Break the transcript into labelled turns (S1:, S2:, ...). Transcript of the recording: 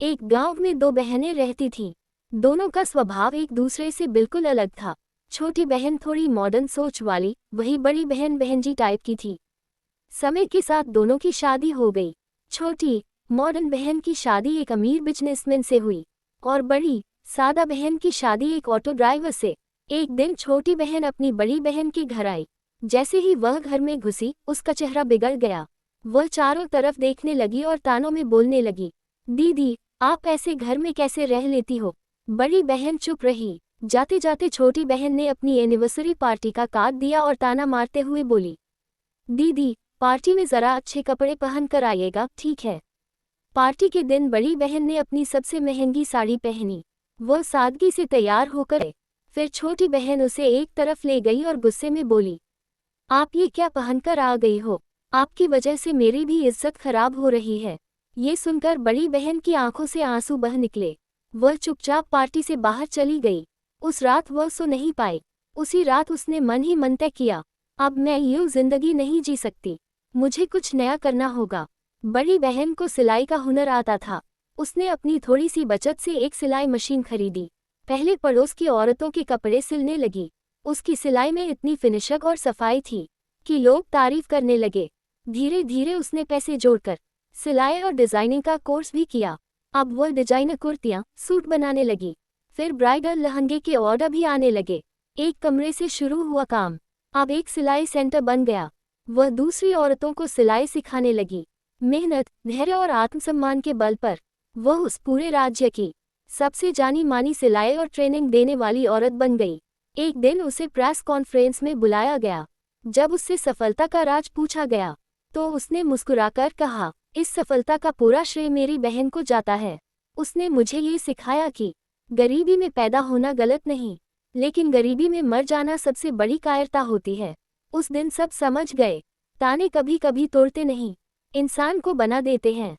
S1: एक गांव में दो बहनें रहती थीं। दोनों का स्वभाव एक दूसरे से बिल्कुल अलग था। छोटी बहन थोड़ी मॉडर्न सोच वाली, वही बड़ी बहन बहनजी टाइप की थी। समय के साथ दोनों की शादी हो गई। छोटी मॉडर्न बहन की शादी एक अमीर बिजनेसमैन से हुई और बड़ी सादा बहन की शादी एक ऑटो ड्राइवर से। एक दिन छोटी बहन अपनी बड़ी बहन के घर आई। जैसे ही वह घर में घुसी, उसका चेहरा बिगड़ गया। वह चारों तरफ देखने लगी और तानों में बोलने लगी, दीदी, आप ऐसे घर में कैसे रह लेती हो। बड़ी बहन चुप रही। जाते जाते छोटी बहन ने अपनी एनिवर्सरी पार्टी का कार्ड दिया और ताना मारते हुए बोली, दीदी, पार्टी में जरा अच्छे कपड़े पहन कर आइएगा, ठीक है। पार्टी के दिन बड़ी बहन ने अपनी सबसे महंगी साड़ी पहनी। वह सादगी से तैयार होकर आई। फिर छोटी बहन उसे एक तरफ ले गई और गुस्से में बोली, आप ये क्या पहनकर आ गई हो। आपकी वजह से मेरी भी इज्जत खराब हो रही है। ये सुनकर बड़ी बहन की आंखों से आंसू बह निकले। वह चुपचाप पार्टी से बाहर चली गई। उस रात वह सो नहीं पाई। उसी रात उसने मन ही मन तय किया, अब मैं यूं जिंदगी नहीं जी सकती, मुझे कुछ नया करना होगा। बड़ी बहन को सिलाई का हुनर आता था। उसने अपनी थोड़ी सी बचत से एक सिलाई मशीन खरीदी। पहले पड़ोस की औरतों के कपड़े सिलने लगी। उसकी सिलाई में इतनी फिनिशक और सफाई थी कि लोग तारीफ करने लगे। धीरे धीरे उसने पैसे जोड़कर सिलाई और डिजाइनिंग का कोर्स भी किया। अब वह डिजाइनर कुर्तियां, सूट बनाने लगी। फिर ब्राइडल लहंगे के ऑर्डर भी आने लगे। एक कमरे से शुरू हुआ काम अब एक सिलाई सेंटर बन गया। वह दूसरी औरतों को सिलाई सिखाने लगी। मेहनत, धैर्य और आत्मसम्मान के बल पर वह उस पूरे राज्य की सबसे जानी मानी सिलाई और ट्रेनिंग देने वाली औरत बन गई। एक दिन उसे प्रेस कॉन्फ्रेंस में बुलाया गया। जब उससे सफलता का राज पूछा गया तो उसने मुस्कुराकर कहा, इस सफलता का पूरा श्रेय मेरी बहन को जाता है। उसने मुझे ये सिखाया कि गरीबी में पैदा होना गलत नहीं, लेकिन गरीबी में मर जाना सबसे बड़ी कायरता होती है। उस दिन सब समझ गए, ताने कभी कभी तोड़ते नहीं, इंसान को बना देते हैं।